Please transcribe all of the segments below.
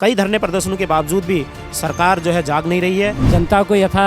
कई धरने प्रदर्शनों के बावजूद भी सरकार जो है जाग नहीं रही है। जनता को यथा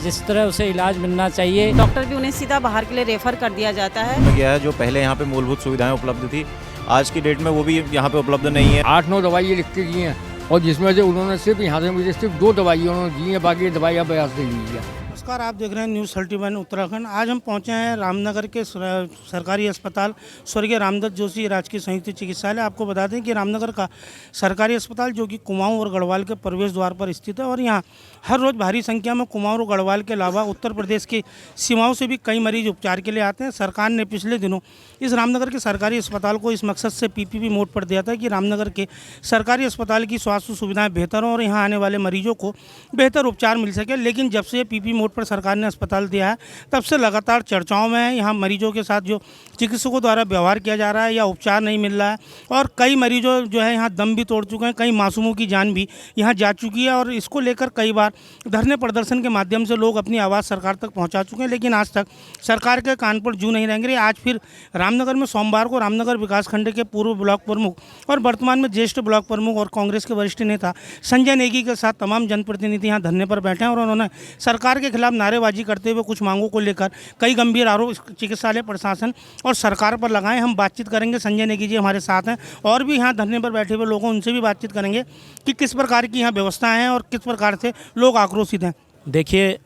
जिस तरह उसे इलाज मिलना चाहिए। डॉक्टर भी उन्हें सीधा बाहर के लिए रेफर कर दिया जाता है। में गया है जो पहले यहाँ पे मूलभूत सुविधाएं उपलब्ध थी, आज की डेट में वो भी यहाँ पे उपलब्ध नहीं है। 8-9 दवाइयाँ लिख के दी हैं और जिसमें से उन्होंने सिर्फ यहाँ से मुझे सिर्फ 2 दवाइयाँ उन्होंने दी हैं, बाकी दवाइयाँ बयास दे दी है। नमस्कार, आप देख रहे हैं न्यूज़ 31 उत्तराखंड। आज हम पहुंचे हैं रामनगर के सरकारी अस्पताल स्वर्गीय रामदत्त जोशी राजकीय संयुक्त चिकित्सालय। आपको बता दें कि रामनगर का सरकारी अस्पताल जो कि कुमाऊं और गढ़वाल के प्रवेश द्वार पर स्थित है और यहां हर रोज़ भारी संख्या में कुमाऊं और गढ़वाल के अलावा उत्तर प्रदेश की सीमाओं से भी कई मरीज उपचार के लिए आते हैं। सरकार ने पिछले दिनों इस रामनगर के सरकारी अस्पताल को इस मकसद से PPP मोड पर दिया था कि रामनगर के सरकारी अस्पताल की स्वास्थ्य सुविधाएँ बेहतर हों और यहाँ आने वाले मरीजों को बेहतर उपचार मिल सके। लेकिन जब से PPP मोड पर सरकार ने अस्पताल दिया है तब से लगातार चर्चाओं में है। यहाँ मरीजों के साथ जो चिकित्सकों द्वारा व्यवहार किया जा रहा है या उपचार नहीं मिल रहा है और कई मरीजों जो है यहाँ दम भी तोड़ चुके हैं, कई मासूमों की जान भी यहाँ जा चुकी है। और इसको लेकर कई बार धरने प्रदर्शन के माध्यम से लोग अपनी आवाज़ सरकार तक पहुँचा चुके हैं, लेकिन आज तक सरकार के कान पर जू नहीं रेंग रही। आज फिर रामनगर में सोमवार को रामनगर विकासखंड के पूर्व ब्लॉक प्रमुख और वर्तमान में ज्येष्ठ ब्लॉक प्रमुख और कांग्रेस के वरिष्ठ नेता संजय नेगी के साथ तमाम जनप्रतिनिधि यहाँ धरने पर बैठे हैं और उन्होंने सरकार के खिलाफ नारेबाजी करते हुए कुछ मांगों को लेकर कई गंभीर आरोप चिकित्सालय प्रशासन और सरकार पर लगाए। हम बातचीत करेंगे, संजय नेगी जी हमारे साथ हैं और भी यहाँ धरने पर बैठे हुए लोगों उनसे भी बातचीत करेंगे कि किस प्रकार की यहाँ व्यवस्थाएं हैं और किस प्रकार से लोग आक्रोशित हैं। देखिए,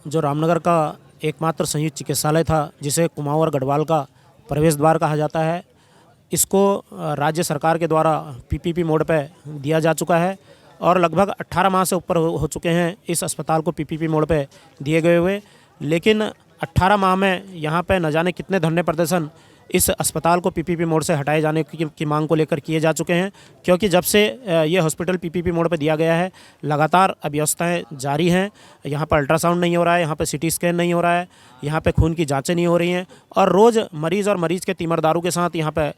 जो रामनगर का एकमात्र संयुक्त चिकित्सालय था जिसे कुमाऊं और गढ़वाल का प्रवेश द्वार कहा जाता है, इसको राज्य सरकार के द्वारा PPP मोड पर दिया जा चुका है और लगभग 18 माह से ऊपर हो चुके हैं इस अस्पताल को PPP मोड पे दिए गए हुए। लेकिन 18 माह में यहाँ पे न जाने कितने धरने प्रदर्शन इस अस्पताल को PPP मोड से हटाए जाने की मांग को लेकर किए जा चुके हैं, क्योंकि जब से ये हॉस्पिटल PPP मोड पर दिया गया है लगातार अव्यवस्थाएं जारी हैं। यहाँ पर अल्ट्रासाउंड नहीं हो रहा है, यहाँ पर CT स्कैन नहीं हो रहा है, यहाँ पे खून की जांचें नहीं हो रही हैं और रोज़ मरीज़ और मरीज़ के तीमरदारों के साथ यहाँ पे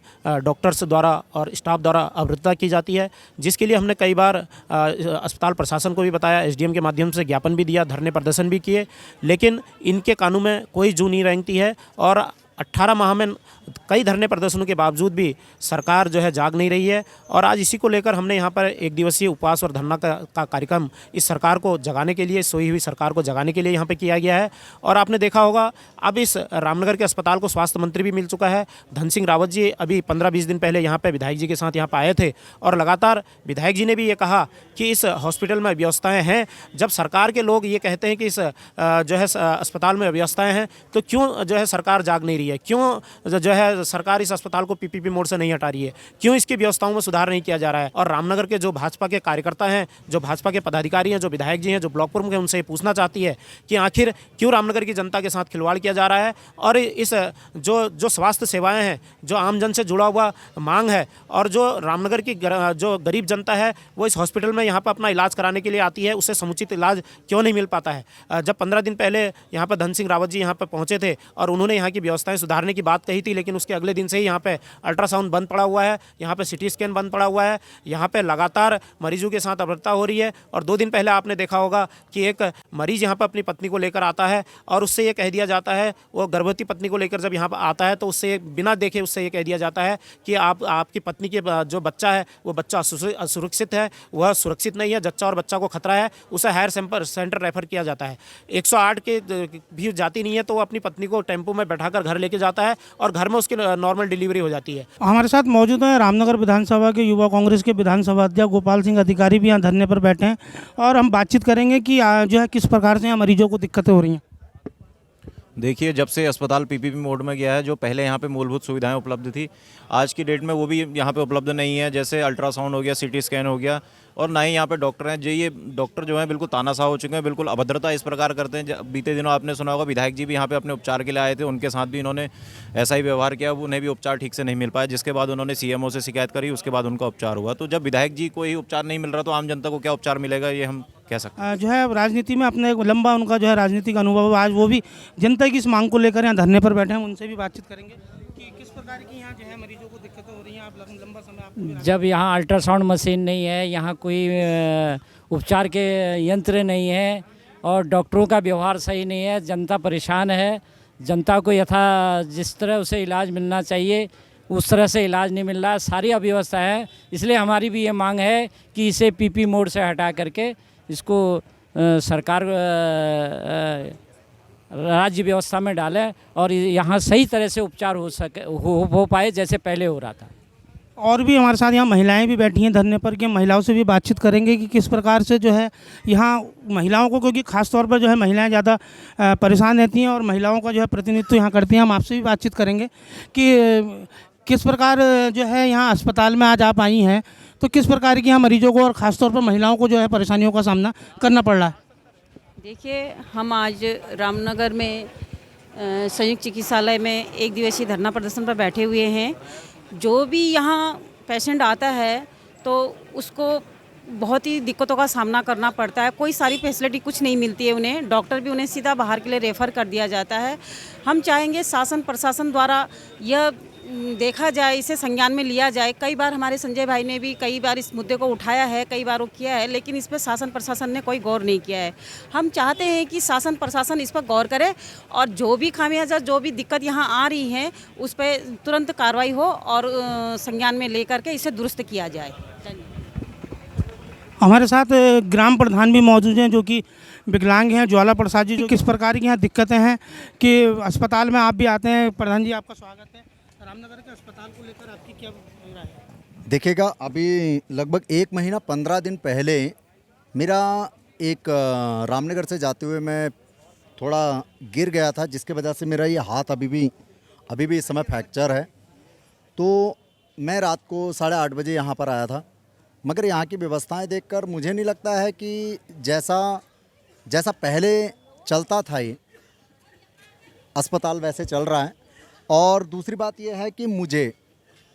डॉक्टर्स द्वारा और स्टाफ द्वारा अभद्रता की जाती है, जिसके लिए हमने कई बार अस्पताल प्रशासन को भी बताया, SDM के माध्यम से ज्ञापन भी दिया, धरने प्रदर्शन भी किए, लेकिन इनके कानों में कोई जू नहीं रेंगती है। और 18 माह में कई धरने प्रदर्शनों के बावजूद भी सरकार जो है जाग नहीं रही है और आज इसी को लेकर हमने यहाँ पर 1 दिवसीय उपवास और धरना का कार्यक्रम इस सरकार को जगाने के लिए, सोई हुई सरकार को जगाने के लिए यहाँ पे किया गया है। और आपने देखा होगा अब इस रामनगर के अस्पताल को स्वास्थ्य मंत्री भी मिल चुका है। धन सिंह रावत जी अभी 15-20 दिन पहले यहाँ पर विधायक जी के साथ यहाँ पर आए थे और लगातार विधायक जी ने भी ये कहा कि इस हॉस्पिटल में व्यवस्थाएँ हैं। जब सरकार के लोग ये कहते हैं कि इस जो है अस्पताल में व्यवस्थाएँ हैं तो क्यों जो है सरकार जाग नहीं रही है, क्यों जो है सरकार इस अस्पताल को PPP मोड से नहीं हटा रही है, क्यों इसकी व्यवस्थाओं में सुधार नहीं किया जा रहा है। और रामनगर के जो भाजपा के कार्यकर्ता हैं, जो भाजपा के पदाधिकारी हैं, जो विधायक जी हैं, जो ब्लॉक प्रमुख हैं, उनसे ये पूछना चाहती है कि आखिर क्यों रामनगर की जनता के साथ खिलवाड़ किया जा रहा है और इस जो स्वास्थ्य सेवाएँ हैं, जो आम जन से जुड़ा हुआ मांग है और जो रामनगर की जो गरीब जनता है वो इस हॉस्पिटल में यहाँ पर अपना इलाज कराने के लिए आती है, उसे समुचित इलाज क्यों नहीं मिल पाता है। जब 15 दिन पहले यहाँ पर धन सिंह रावत जी यहाँ पर पहुँचे थे और उन्होंने यहाँ की व्यवस्थाएँ सुधारने की बात कही थी, लेकिन उसके अगले दिन से ही यहाँ पे अल्ट्रासाउंड बंद पड़ा हुआ है, यहाँ पे CT स्कैन बंद पड़ा हुआ है, यहाँ पे लगातार मरीजों के साथ अभद्रता हो रही है। और 2 दिन पहले आपने देखा होगा कि एक मरीज यहाँ पर अपनी पत्नी को लेकर आता है और उससे ये कह दिया जाता है, वो गर्भवती पत्नी को लेकर जब यहाँ पर आता है तो उससे बिना देखे उससे ये कह दिया जाता है कि आपकी पत्नी के जो बच्चा है वो बच्चा असुरक्षित है, वह सुरक्षित नहीं है, जच्चा और बच्चा को खतरा है, उसे हायर सेंटर रेफर किया जाता है। 108 के भी जाती नहीं है तो वो अपनी पत्नी को टेम्पो में बैठाकर घर लेके जाता है और घर में उसकी नॉर्मल डिलीवरी हो जाती है। हमारे साथ मौजूद हैं रामनगर विधानसभा के युवा कांग्रेस के विधानसभा अध्यक्ष गोपाल सिंह अधिकारी भी यहाँ धरने पर बैठे हैं और हम बातचीत करेंगे कि जो है किस प्रकार से यहाँ मरीजों को दिक्कतें हो रही हैं। देखिए, जब से अस्पताल PPP मोड में गया है, जो पहले यहाँ पे मूलभूत सुविधाएं उपलब्ध थी, आज की डेट में वो भी यहाँ पे उपलब्ध नहीं है। जैसे अल्ट्रासाउंड हो गया, CT स्कैन हो गया और ना ही यहाँ पे डॉक्टर हैं। ये डॉक्टर जो हैं बिल्कुल तानाशाह हो चुके हैं, बिल्कुल अभद्रता इस प्रकार करते हैं। बीते दिनों आपने सुना होगा विधायक जी भी यहाँ पे अपने उपचार के लिए आए थे, उनके साथ भी इन्होंने ऐसा ही व्यवहार किया, उन्हें भी उपचार ठीक से नहीं मिल पाया, जिसके बाद उन्होंने CMO से शिकायत करी, उसके बाद उनका उपचार हुआ। तो जब विधायक जी को ही उपचार नहीं मिल रहा तो आम जनता को क्या उपचार मिलेगा, ये हम कह सकते हैं। जो है राजनीति में अपने एक लंबा उनका जो है राजनीतिक अनुभव, आज वो भी जनता की इस मांग को लेकर यहाँ धरने पर बैठे हैं, उनसे भी बातचीत करेंगे कि किस प्रकार की यहाँ जो है मरीजों को दिक्कतें हो रही हैं। आप लंबा समय आप जब यहाँ अल्ट्रासाउंड मशीन नहीं है, यहाँ कोई उपचार के यंत्र नहीं है और डॉक्टरों का व्यवहार सही नहीं है, जनता परेशान है। जनता को यथा जिस तरह उसे इलाज मिलना चाहिए उउस तरह से इलाज नहीं मिल रहा है, सारी अव्यवस्था है। इसलिए हमारी भी ये मांग है कि इसे पीपी मोड से हटा करके इसको सरकार राज्य व्यवस्था में डाले और यहाँ सही तरह से उपचार हो पाए जैसे पहले हो रहा था। और भी हमारे साथ यहाँ महिलाएं भी बैठी हैं धरने पर, कि महिलाओं से भी बातचीत करेंगे कि किस प्रकार से जो है यहाँ महिलाओं को, क्योंकि खास तौर पर जो है महिलाएं ज़्यादा परेशान रहती हैं और महिलाओं का जो है प्रतिनिधित्व यहाँ करती हैं। हम आपसे भी बातचीत करेंगे कि किस प्रकार जो है यहाँ अस्पताल में आज आप आई हैं, तो किस प्रकार की यहाँ मरीजों को और ख़ासतौर पर महिलाओं को जो है परेशानियों का सामना करना पड़ रहा है। देखिए, हम आज रामनगर में संयुक्त चिकित्सालय में एक दिवसीय धरना प्रदर्शन पर बैठे हुए हैं। जो भी यहाँ पेशेंट आता है तो उसको बहुत ही दिक्कतों का सामना करना पड़ता है। कोई सारी फैसिलिटी कुछ नहीं मिलती है उन्हें, डॉक्टर भी उन्हें सीधा बाहर के लिए रेफ़र कर दिया जाता है। हम चाहेंगे शासन प्रशासन द्वारा यह देखा जाए, इसे संज्ञान में लिया जाए। कई बार हमारे संजय भाई ने भी कई बार इस मुद्दे को उठाया है, कई बार वो किया है, लेकिन इस पर शासन प्रशासन ने कोई गौर नहीं किया है। हम चाहते हैं कि शासन प्रशासन इस पर गौर करे और जो भी खामियाजा, जो भी दिक्कत यहाँ आ रही है उस पर तुरंत कार्रवाई हो और संज्ञान में लेकर के इसे दुरुस्त किया जाए। हमारे साथ ग्राम प्रधान भी मौजूद हैं जो कि विकलांग हैं, ज्वाला प्रसाद जी। जो किस प्रकार की यहाँ दिक्कतें हैं कि अस्पताल में आप भी आते हैं। प्रधान जी, आपका स्वागत है। रामनगर के अस्पताल को लेकर आपकी क्या राय है? देखिएगा, अभी लगभग 1 महीना 15 दिन पहले मेरा एक रामनगर से जाते हुए मैं थोड़ा गिर गया था, जिसके वजह से मेरा ये हाथ अभी भी इस समय फ्रैक्चर है। तो मैं रात को 8:30 बजे यहाँ पर आया था, मगर यहाँ की व्यवस्थाएं देखकर मुझे नहीं लगता है कि जैसा पहले चलता था ये अस्पताल वैसे चल रहा है। और दूसरी बात यह है कि मुझे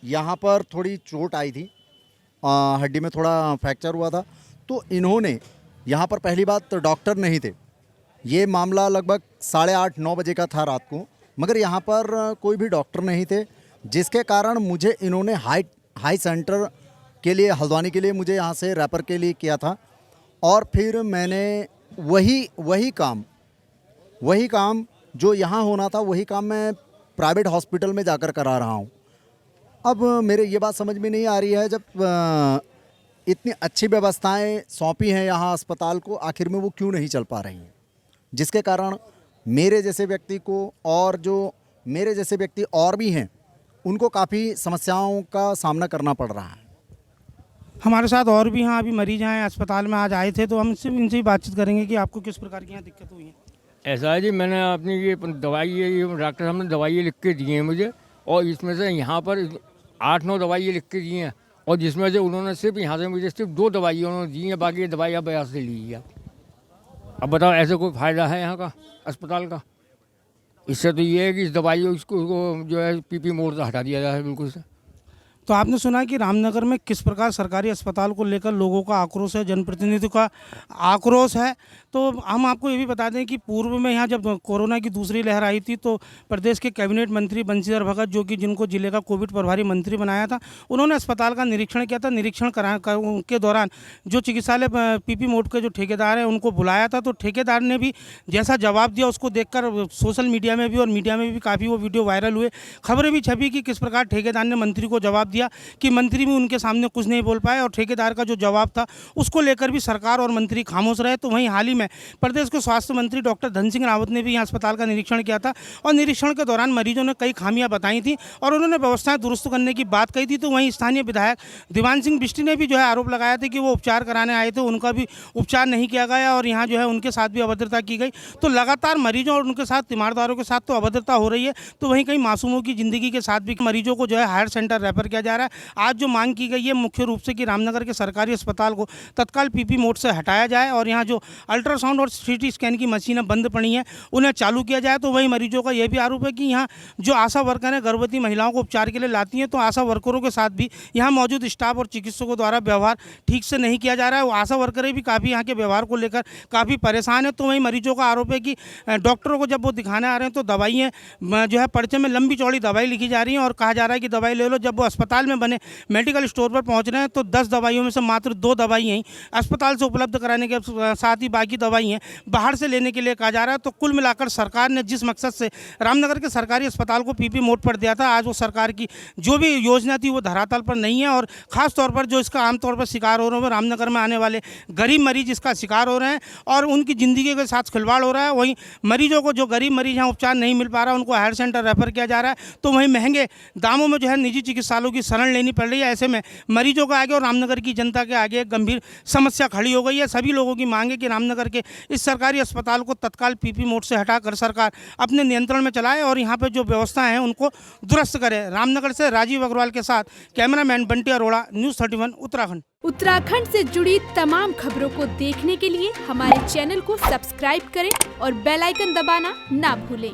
यहाँ पर थोड़ी चोट आई थी, हड्डी में थोड़ा फ्रैक्चर हुआ था। तो इन्होंने यहाँ पर पहली बात तो डॉक्टर नहीं थे। ये मामला लगभग 8:30-9 बजे का था रात को, मगर यहाँ पर कोई भी डॉक्टर नहीं थे, जिसके कारण मुझे इन्होंने हाई सेंटर के लिए, हल्द्वानी के लिए मुझे यहाँ से रेफर के लिए किया था। और फिर मैंने वही काम जो यहाँ होना था, वही काम मैं प्राइवेट हॉस्पिटल में जाकर करा रहा हूँ। अब मेरे ये बात समझ में नहीं आ रही है, जब इतनी अच्छी व्यवस्थाएं सौंपी हैं यहाँ अस्पताल को, आखिर में वो क्यों नहीं चल पा रही हैं, जिसके कारण मेरे जैसे व्यक्ति को और जो मेरे जैसे व्यक्ति और भी हैं उनको काफ़ी समस्याओं का सामना करना पड़ रहा है। हमारे साथ और भी यहाँ अभी मरीज हैं, अस्पताल में आज आए थे, तो हम इनसे भी बातचीत करेंगे कि आपको किस प्रकार की यहाँ दिक्कत हुई है। ऐसा है जी, मैंने अपनी ये दवाई, ये डॉक्टर साहब ने दवाई लिख के दी हैं मुझे, और इसमें से यहाँ पर 8-9 दवाई लिख के दी हैं, और जिसमें से उन्होंने सिर्फ यहाँ से मुझे सिर्फ 2 दवाई उन्होंने दी हैं, बाकी दवाई आप बाजार से लीजिए। अब बताओ, ऐसे कोई फ़ायदा है यहाँ का अस्पताल का? इससे तो ये है कि इस दवाई इसको जो है पीपी मोड से हटा दिया जाए बिल्कुल से। तो आपने सुना कि रामनगर में किस प्रकार सरकारी अस्पताल को लेकर लोगों का आक्रोश है, जनप्रतिनिधियों का आक्रोश है। तो हम आपको ये भी बता दें कि पूर्व में यहाँ जब कोरोना की दूसरी लहर आई थी तो प्रदेश के कैबिनेट मंत्री बंशीधर भगत, जो कि जिनको जिले का कोविड प्रभारी मंत्री बनाया था, उन्होंने अस्पताल का निरीक्षण किया था। निरीक्षण के दौरान जो चिकित्सालय पीपी मोड के जो ठेकेदार हैं उनको बुलाया था, तो ठेकेदार ने भी जैसा जवाब दिया उसको देखकर सोशल मीडिया में भी और मीडिया में भी काफ़ी वो वीडियो वायरल हुए। खबरें भी छपी कि किस प्रकार ठेकेदार ने मंत्री को जवाब दिया कि मंत्री भी उनके सामने कुछ नहीं बोल पाए और ठेकेदार का जो जवाब था उसको लेकर भी सरकार और मंत्री खामोश रहे। तो वहीं हाल ही में प्रदेश के स्वास्थ्य मंत्री डॉक्टर धन सिंह रावत ने भी यहाँ अस्पताल का निरीक्षण किया था और निरीक्षण के दौरान मरीजों ने कई खामियां बताई थी और उन्होंने व्यवस्थाएं दुरुस्त करने की बात कही थी। तो वहीं स्थानीय विधायक दीवान सिंह बिष्टी ने भी जो है आरोप लगाया था कि वो उपचार कराने आए थे, उनका भी उपचार नहीं किया गया और यहाँ जो है उनके साथ भी अभद्रता की गई। तो लगातार मरीजों और उनके साथ तीमारदारों के साथ तो अभद्रता हो रही है, तो वहीं कई मासूमों की ज़िंदगी के साथ भी मरीजों को जो है हायर सेंटर रेफर किया जा रहा है। आज जो मांग की गई है मुख्य रूप से कि रामनगर के सरकारी अस्पताल को तत्काल पीपी मोड से हटाया जाए और यहाँ जो अल्ट्रासाउंड और सीटी स्कैन की मशीनें बंद पड़ी हैं उन्हें चालू किया जाए। तो वहीं मरीजों का यह भी आरोप है कि यहाँ जो आशा वर्कर हैं गर्भवती महिलाओं को उपचार के लिए लाती हैं, तो आशा वर्करों के साथ भी यहाँ मौजूद स्टाफ और चिकित्सकों द्वारा व्यवहार ठीक से नहीं किया जा रहा है। वो आशा वर्करें भी काफ़ी यहाँ के व्यवहार को लेकर काफ़ी परेशान है। तो वहीं मरीजों का आरोप है कि डॉक्टरों को जब वो दिखाने आ रहे हैं तो दवाइयाँ जो है पर्चे में लंबी चौड़ी दवाई लिखी जा रही हैं और कहा जा रहा है कि दवाई ले लो। जब वो अस्पताल अस्पताल में बने मेडिकल स्टोर पर पहुंच रहे हैं तो 10 दवाइयों में से मात्र 2 दवाइयाँ ही अस्पताल से उपलब्ध कराने के साथ ही बाकी दवाइयाँ बाहर से लेने के लिए कहा जा रहा है। तो कुल मिलाकर सरकार ने जिस मकसद से रामनगर के सरकारी अस्पताल को पीपी मोड पर दिया था, आज वो सरकार की जो भी योजना थी वो धरातल पर नहीं है। और ख़ास तौर पर जो इसका आमतौर पर शिकार हो रहे हैं रामनगर में आने वाले गरीब मरीज इसका शिकार हो रहे हैं और उनकी ज़िंदगी के साथ खिलवाड़ हो रहा है। वहीं मरीजों को, जो गरीब मरीज यहाँ उपचार नहीं मिल पा रहा, उनको हायर सेंटर रेफर किया जा रहा है। तो वहीं महंगे दामों में जो है निजी चिकित्सालयों की शरण लेनी पड़ रही है। ऐसे में मरीजों के आगे और रामनगर की जनता के आगे एक गंभीर समस्या खड़ी हो गई है। सभी लोगों की मांग है कि रामनगर के इस सरकारी अस्पताल को तत्काल पीपी मोड से हटाकर सरकार अपने नियंत्रण में चलाए और यहाँ पर जो व्यवस्थाएं हैं उनको दुरुस्त करे। रामनगर से राजीव अग्रवाल के साथ कैमरामैन बंटी अरोड़ा, न्यूज़ 31 उत्तराखंड। उत्तराखंड से जुड़ी तमाम खबरों को देखने के लिए हमारे चैनल को सब्सक्राइब करें और बेल आइकन दबाना ना भूलें।